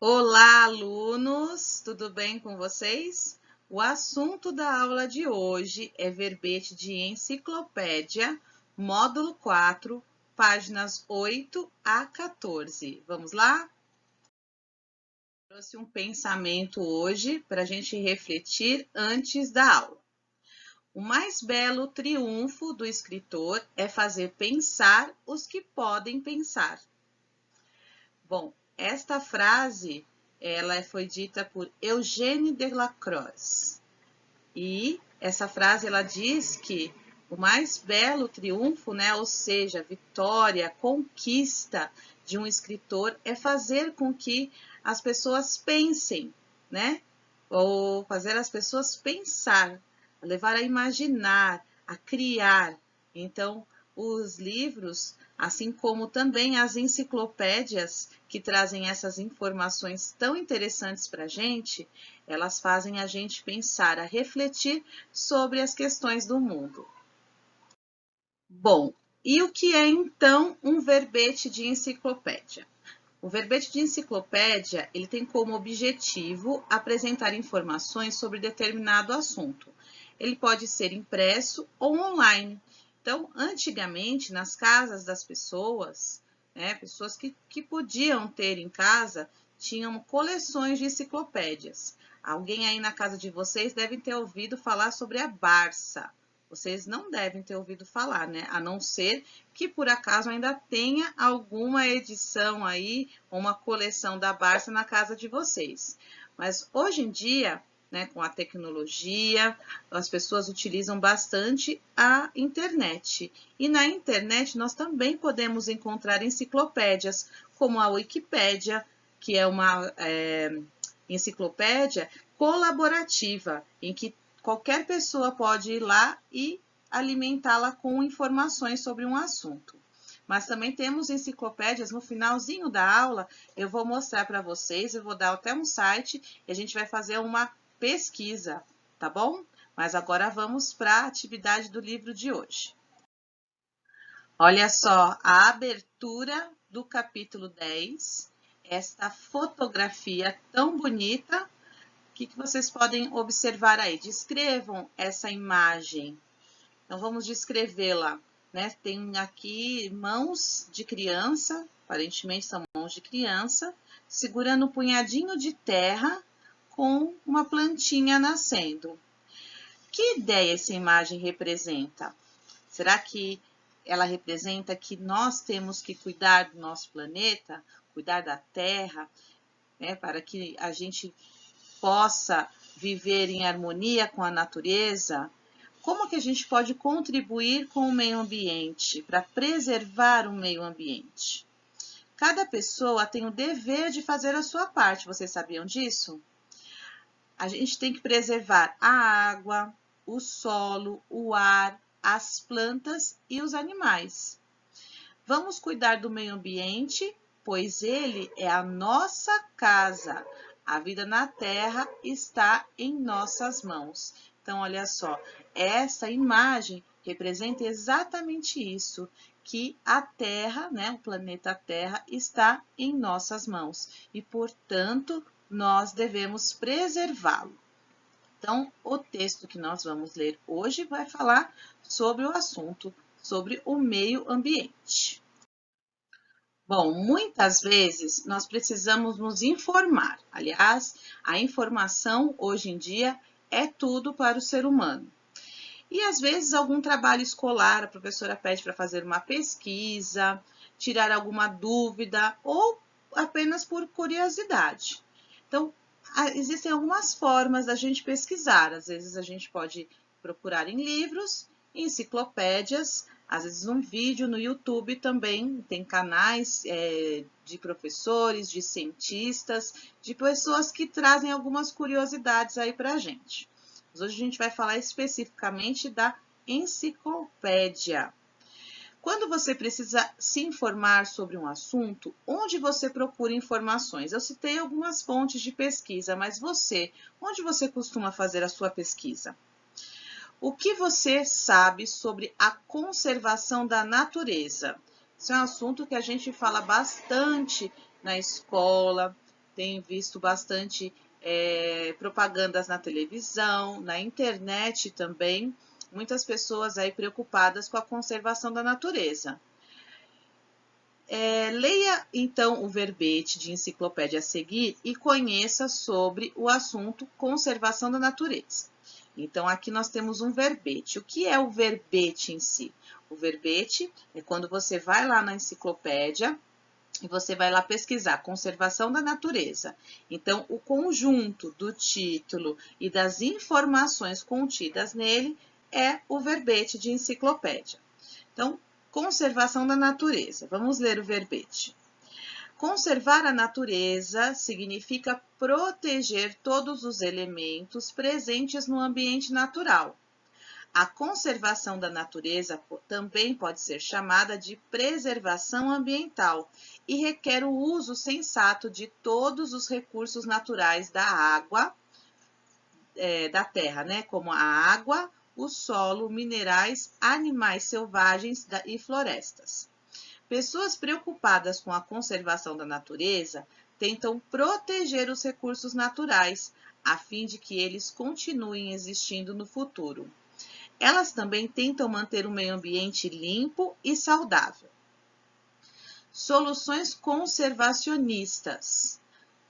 Olá, alunos! Tudo bem com vocês? O assunto da aula de hoje é verbete de enciclopédia, módulo 4, páginas 8 a 14. Vamos lá? Trouxe um pensamento hoje para a gente refletir antes da aula. O mais belo triunfo do escritor é fazer pensar os que podem pensar. Bom, esta frase ela foi dita por Eugène Delacroix. E essa frase ela diz que o mais belo triunfo, né, ou seja, vitória, conquista de um escritor é fazer com que as pessoas pensem, né? Ou fazer as pessoas pensar, levar a imaginar, a criar. Então, os livros, assim como também as enciclopédias que trazem essas informações tão interessantes para a gente, elas fazem a gente pensar, a refletir sobre as questões do mundo. Bom, e o que é então um verbete de enciclopédia? O verbete de enciclopédia, ele tem como objetivo apresentar informações sobre determinado assunto. Ele pode ser impresso ou online. Então, antigamente, nas casas das pessoas, né, pessoas que podiam ter em casa, tinham coleções de enciclopédias. Alguém aí na casa de vocês deve ter ouvido falar sobre a Barça. Vocês não devem ter ouvido falar, né? A não ser que por acaso ainda tenha alguma edição aí, uma coleção da Barça na casa de vocês. Mas hoje em dia, né, com a tecnologia, as pessoas utilizam bastante a internet. E na internet nós também podemos encontrar enciclopédias, como a Wikipédia, que é uma enciclopédia colaborativa, em que qualquer pessoa pode ir lá e alimentá-la com informações sobre um assunto. Mas também temos enciclopédias, no finalzinho da aula, eu vou mostrar para vocês, eu vou dar até um site e a gente vai fazer uma pesquisa, tá bom? Mas agora vamos para a atividade do livro de hoje. Olha só a abertura do capítulo 10, esta fotografia tão bonita. O que vocês podem observar aí? Descrevam essa imagem. Então, vamos descrevê-la, né? Tem aqui mãos de criança, aparentemente são mãos de criança, segurando um punhadinho de terra com uma plantinha nascendo. Que ideia essa imagem representa? Será que ela representa que nós temos que cuidar do nosso planeta, cuidar da terra, né? Para que a gente possa viver em harmonia com a natureza? Como que a gente pode contribuir com o meio ambiente, para preservar o meio ambiente? Cada pessoa tem o dever de fazer a sua parte, vocês sabiam disso? A gente tem que preservar a água, o solo, o ar, as plantas e os animais. Vamos cuidar do meio ambiente, pois ele é a nossa casa. A vida na Terra está em nossas mãos. Então, olha só, essa imagem representa exatamente isso, que a Terra, né, o planeta Terra, está em nossas mãos e, portanto, nós devemos preservá-lo. Então, o texto que nós vamos ler hoje vai falar sobre o assunto, sobre o meio ambiente. Bom, muitas vezes nós precisamos nos informar. Aliás, a informação hoje em dia é tudo para o ser humano. E às vezes algum trabalho escolar, a professora pede para fazer uma pesquisa, tirar alguma dúvida ou apenas por curiosidade. Então, existem algumas formas da gente pesquisar. Às vezes a gente pode procurar em livros, em enciclopédias, às vezes um vídeo no YouTube também, tem canais de professores, de cientistas, de pessoas que trazem algumas curiosidades aí para a gente. Mas hoje a gente vai falar especificamente da enciclopédia. Quando você precisa se informar sobre um assunto, onde você procura informações? Eu citei algumas fontes de pesquisa, mas você, onde você costuma fazer a sua pesquisa? O que você sabe sobre a conservação da natureza? Isso é um assunto que a gente fala bastante na escola, tem visto bastante propagandas na televisão, na internet também, muitas pessoas aí preocupadas com a conservação da natureza. Leia então o verbete de enciclopédia a seguir e conheça sobre o assunto conservação da natureza. Então, aqui nós temos um verbete. O que é o verbete em si? O verbete é quando você vai lá na enciclopédia e você vai lá pesquisar conservação da natureza. Então, o conjunto do título e das informações contidas nele é o verbete de enciclopédia. Então, conservação da natureza. Vamos ler o verbete. Conservar a natureza significa proteger todos os elementos presentes no ambiente natural. A conservação da natureza também pode ser chamada de preservação ambiental e requer o uso sensato de todos os recursos naturais da água, da terra, né? Como a água, o solo, minerais, animais selvagens e florestas. Pessoas preocupadas com a conservação da natureza tentam proteger os recursos naturais, a fim de que eles continuem existindo no futuro. Elas também tentam manter o meio ambiente limpo e saudável. Soluções conservacionistas.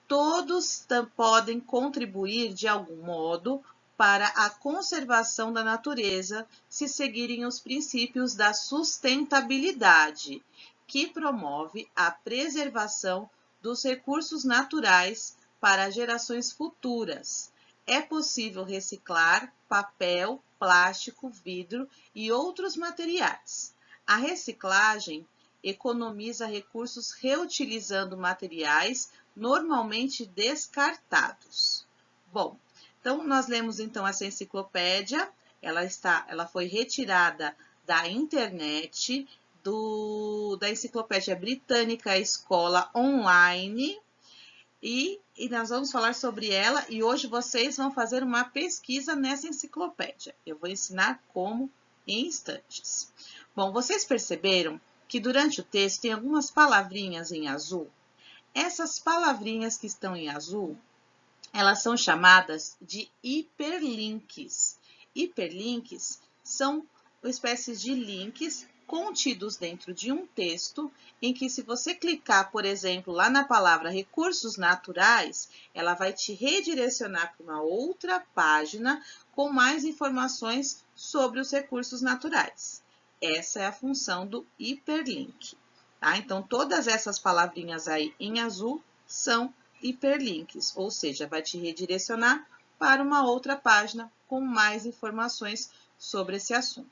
Todos podem contribuir de algum modo para a conservação da natureza se seguirem os princípios da sustentabilidade, que promove a preservação dos recursos naturais para gerações futuras. É possível reciclar papel, plástico, vidro e outros materiais. A reciclagem economiza recursos reutilizando materiais normalmente descartados. Bom, então nós lemos então essa enciclopédia, ela foi retirada da internet, da Enciclopédia Britânica Escola Online, e nós vamos falar sobre ela e hoje vocês vão fazer uma pesquisa nessa enciclopédia. Eu vou ensinar como em instantes. Bom, vocês perceberam que durante o texto tem algumas palavrinhas em azul? Essas palavrinhas que estão em azul, elas são chamadas de hiperlinks. Hiperlinks são espécies de links contidos dentro de um texto, em que se você clicar, por exemplo, lá na palavra recursos naturais, ela vai te redirecionar para uma outra página com mais informações sobre os recursos naturais. Essa é a função do hiperlink. Tá? Então, todas essas palavrinhas aí em azul são hiperlinks, ou seja, vai te redirecionar para uma outra página com mais informações sobre esse assunto.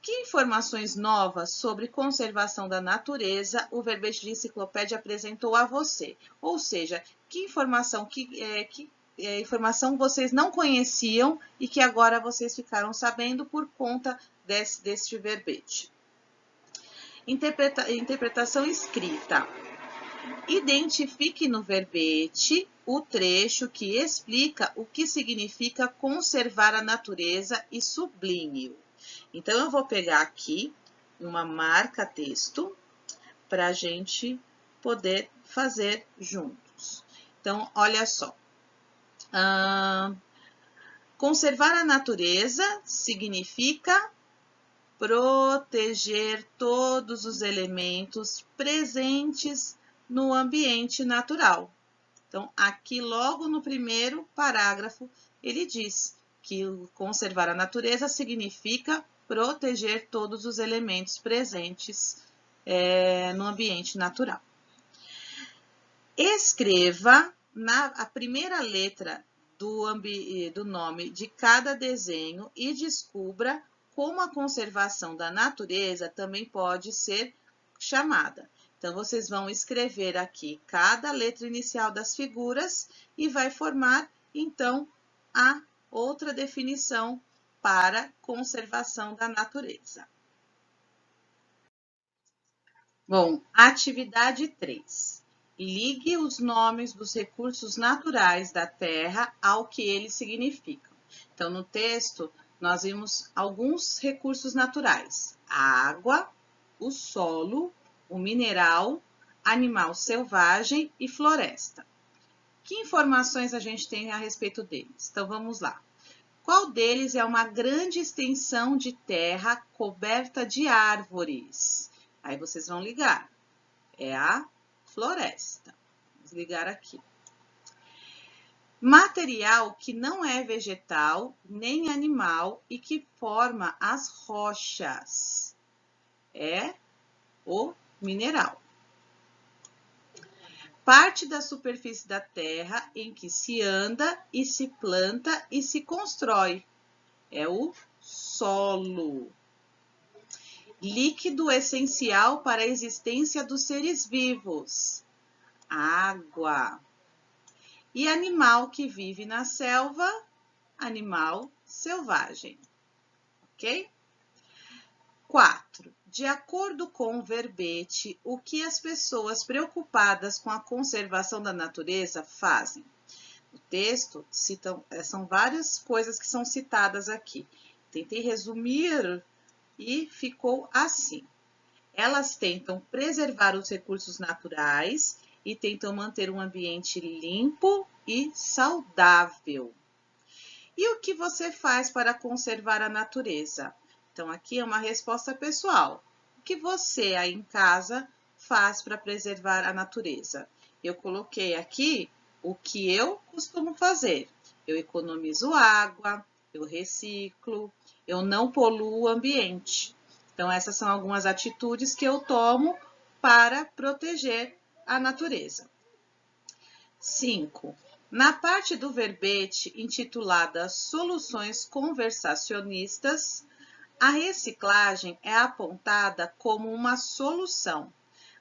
Que informações novas sobre conservação da natureza o verbete de enciclopédia apresentou a você? Ou seja, que informação vocês não conheciam e que agora vocês ficaram sabendo por conta deste verbete? Interpretação escrita. Identifique no verbete o trecho que explica o que significa conservar a natureza e sublinhe-o. Então, eu vou pegar aqui uma marca-texto para a gente poder fazer juntos. Então, olha só. Conservar a natureza significa proteger todos os elementos presentes no ambiente natural. Então, aqui logo no primeiro parágrafo, ele diz que conservar a natureza significa proteger todos os elementos presentes no ambiente natural. Escreva a primeira letra do nome de cada desenho e descubra como a conservação da natureza também pode ser chamada. Então, vocês vão escrever aqui cada letra inicial das figuras e vai formar, então, a outra definição para conservação da natureza. Bom, atividade 3. Ligue os nomes dos recursos naturais da Terra ao que eles significam. Então, no texto, nós vimos alguns recursos naturais: a água, o solo, o mineral, animal selvagem e floresta. Que informações a gente tem a respeito deles? Então, vamos lá. Qual deles é uma grande extensão de terra coberta de árvores? Aí vocês vão ligar. É a floresta. Vamos ligar aqui. Material que não é vegetal nem animal e que forma as rochas. É o mineral. Parte da superfície da terra em que se anda e se planta e se constrói. É o solo. Líquido essencial para a existência dos seres vivos. Água. E animal que vive na selva, animal selvagem. Ok? 4. De acordo com o verbete, o que as pessoas preocupadas com a conservação da natureza fazem? O texto são várias coisas que são citadas aqui. Tentei resumir e ficou assim. Elas tentam preservar os recursos naturais e tentam manter um ambiente limpo e saudável. E o que você faz para conservar a natureza? Então, aqui é uma resposta pessoal. O que você aí em casa faz para preservar a natureza? Eu coloquei aqui o que eu costumo fazer. Eu economizo água, eu reciclo, eu não poluo o ambiente. Então, essas são algumas atitudes que eu tomo para proteger a natureza. 5. Na parte do verbete intitulada Soluções Conversacionistas, a reciclagem é apontada como uma solução.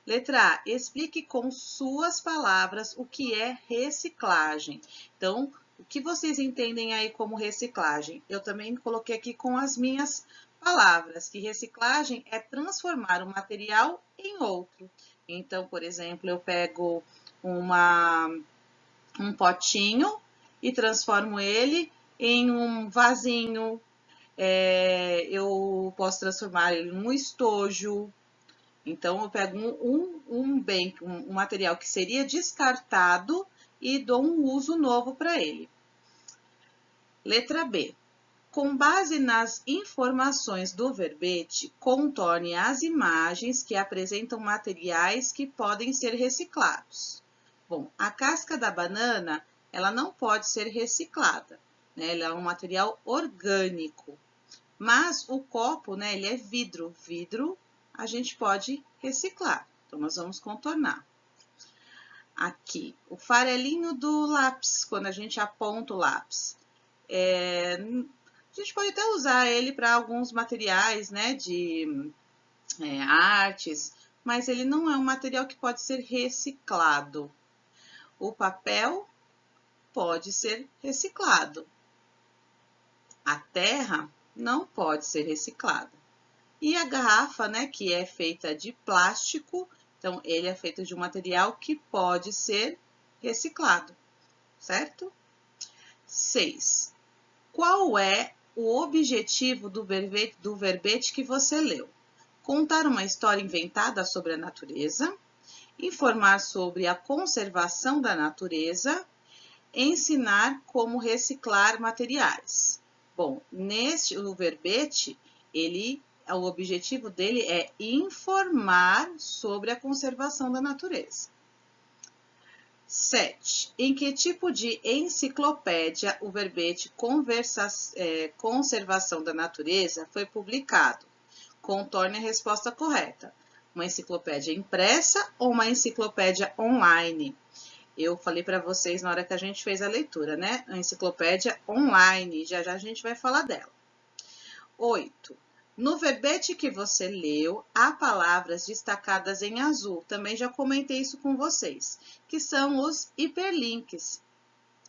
Letra A. Explique com suas palavras o que é reciclagem. Então, o que vocês entendem aí como reciclagem? Eu também coloquei aqui com as minhas palavras, que reciclagem é transformar um material em outro. Então, por exemplo, eu pego um potinho e transformo ele em um vasinho. Eu posso transformar ele num estojo. Então, eu pego um material que seria descartado e dou um uso novo para ele. Letra B. Com base nas informações do verbete, contorne as imagens que apresentam materiais que podem ser reciclados. Bom, a casca da banana, ela não pode ser reciclada, né? Ela é um material orgânico. Mas o copo, né, ele é vidro. Vidro a gente pode reciclar. Então, nós vamos contornar. Aqui, o farelinho do lápis, quando a gente aponta o lápis. A gente pode até usar ele para alguns materiais, né, de artes, mas ele não é um material que pode ser reciclado. O papel pode ser reciclado. A terra não pode ser reciclada. E a garrafa, né, que é feita de plástico, então ele é feito de um material que pode ser reciclado, certo? 6. Qual é o objetivo do verbete que você leu? Contar uma história inventada sobre a natureza, informar sobre a conservação da natureza, ensinar como reciclar materiais. Bom, o verbete, o objetivo dele é informar sobre a conservação da natureza. 7. Em que tipo de enciclopédia o verbete conservação da natureza foi publicado? Contorne a resposta correta. Uma enciclopédia impressa ou uma enciclopédia online? Eu falei para vocês na hora que a gente fez a leitura, né? A enciclopédia online, já já a gente vai falar dela. 8. No verbete que você leu, há palavras destacadas em azul. Também já comentei isso com vocês, que são os hiperlinks,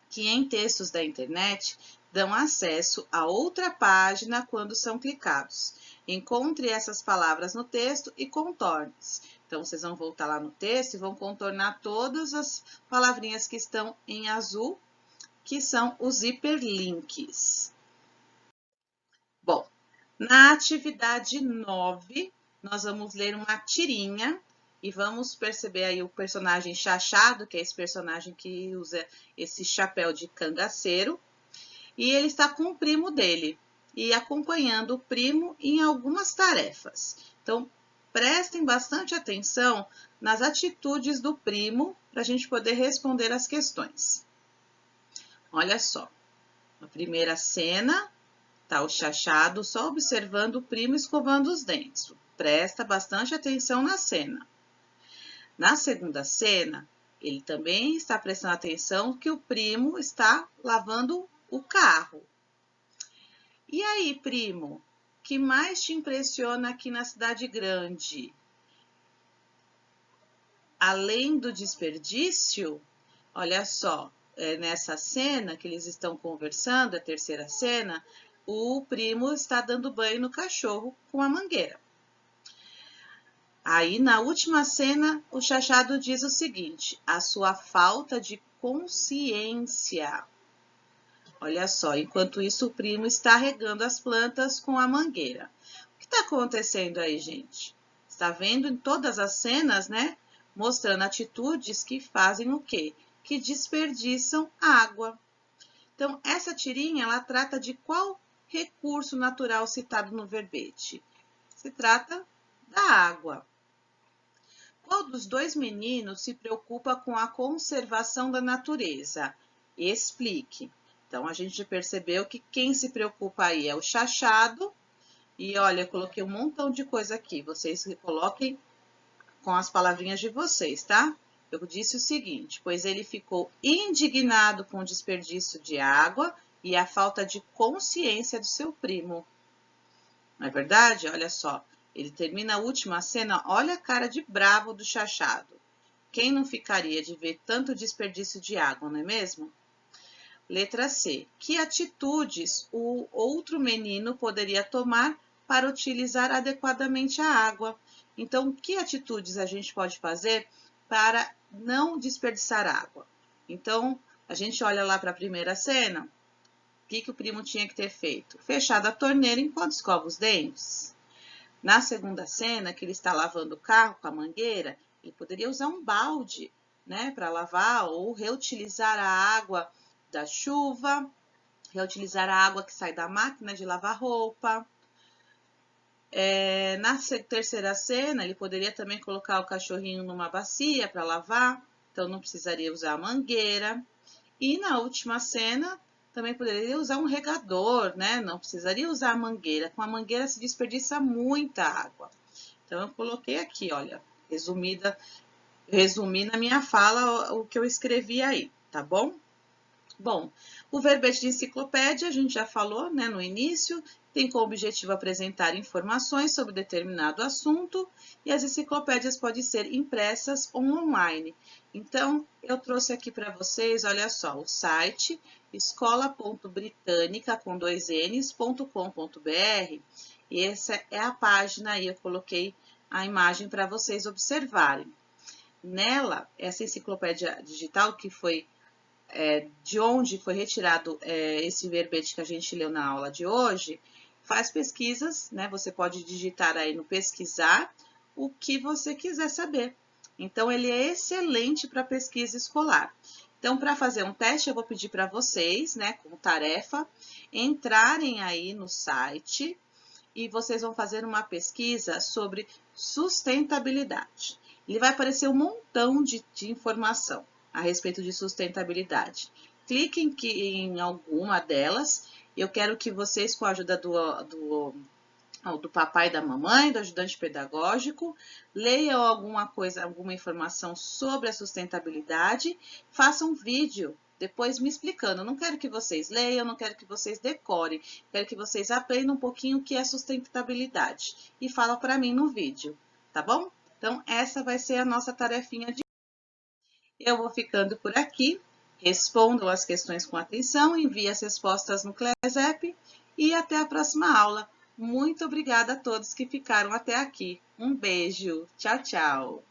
que em textos da internet dão acesso a outra página quando são clicados. Encontre essas palavras no texto e contorne-as. Então, vocês vão voltar lá no texto e vão contornar todas as palavrinhas que estão em azul, que são os hiperlinks. Bom, na atividade 9, nós vamos ler uma tirinha e vamos perceber aí o personagem Chachado, que é esse personagem que usa esse chapéu de cangaceiro, e ele está com o primo dele e acompanhando o primo em algumas tarefas. Então, prestem bastante atenção nas atitudes do primo para a gente poder responder as questões. Olha só, na primeira cena, tá o Chachado só observando o primo escovando os dentes. Presta bastante atenção na cena. Na segunda cena, ele também está prestando atenção que o primo está lavando o carro. E aí, primo, o que mais te impressiona aqui na cidade grande? Além do desperdício, olha só, nessa cena que eles estão conversando, a terceira cena, o primo está dando banho no cachorro com a mangueira. Aí, na última cena, o Chachado diz o seguinte: a sua falta de consciência. Olha só, enquanto isso, o primo está regando as plantas com a mangueira. O que está acontecendo aí, gente? Está vendo em todas as cenas, né? Mostrando atitudes que fazem o quê? Que desperdiçam água. Então, essa tirinha, ela trata de qual recurso natural citado no verbete? Se trata da água. Qual dos dois meninos se preocupa com a conservação da natureza? Explique. Então, a gente percebeu que quem se preocupa aí é o Chachado. E olha, eu coloquei um montão de coisa aqui. Vocês coloquem com as palavrinhas de vocês, tá? Eu disse o seguinte: pois ele ficou indignado com o desperdício de água e a falta de consciência do seu primo. Não é verdade? Olha só. Ele termina a última cena, olha a cara de bravo do Chachado. Quem não ficaria de ver tanto desperdício de água, não é mesmo? Letra C. Que atitudes o outro menino poderia tomar para utilizar adequadamente a água? Então, que atitudes a gente pode fazer para não desperdiçar água? Então, a gente olha lá para a primeira cena. O que o primo tinha que ter feito? Fechado a torneira enquanto escova os dentes. Na segunda cena, que ele está lavando o carro com a mangueira, ele poderia usar um balde, né, para lavar ou reutilizar a água da chuva, reutilizar a água que sai da máquina de lavar roupa. Na terceira cena, ele poderia também colocar o cachorrinho numa bacia para lavar, então não precisaria usar a mangueira. E na última cena, também poderia usar um regador, né? Não precisaria usar a mangueira. Com a mangueira se desperdiça muita água. Então, eu coloquei aqui, olha, resumi na minha fala o que eu escrevi aí, tá bom? Bom, o verbete de enciclopédia, a gente já falou, né, no início, tem como objetivo apresentar informações sobre determinado assunto e as enciclopédias podem ser impressas ou online. Então, eu trouxe aqui para vocês, olha só, o site escola.britanica.com.br e essa é a página aí, eu coloquei a imagem para vocês observarem. Nela, essa enciclopédia digital que foi de onde foi retirado esse verbete que a gente leu na aula de hoje, faz pesquisas, né? Você pode digitar aí no pesquisar o que você quiser saber. Então, ele é excelente para pesquisa escolar. Então, para fazer um teste, eu vou pedir para vocês, né, como tarefa, entrarem aí no site e vocês vão fazer uma pesquisa sobre sustentabilidade. Ele vai aparecer um montão de informação a respeito de sustentabilidade. Cliquem em alguma delas. Eu quero que vocês, com a ajuda do papai e da mamãe, do ajudante pedagógico, leiam alguma informação sobre a sustentabilidade, façam um vídeo depois me explicando. Eu não quero que vocês leiam, não quero que vocês decorem, quero que vocês aprendam um pouquinho o que é sustentabilidade e falam para mim no vídeo, tá bom? Então, essa vai ser a nossa tarefinha de Eu vou ficando por aqui. Respondam as questões com atenção, envie as respostas no ClassApp e até a próxima aula. Muito obrigada a todos que ficaram até aqui. Um beijo. Tchau, tchau.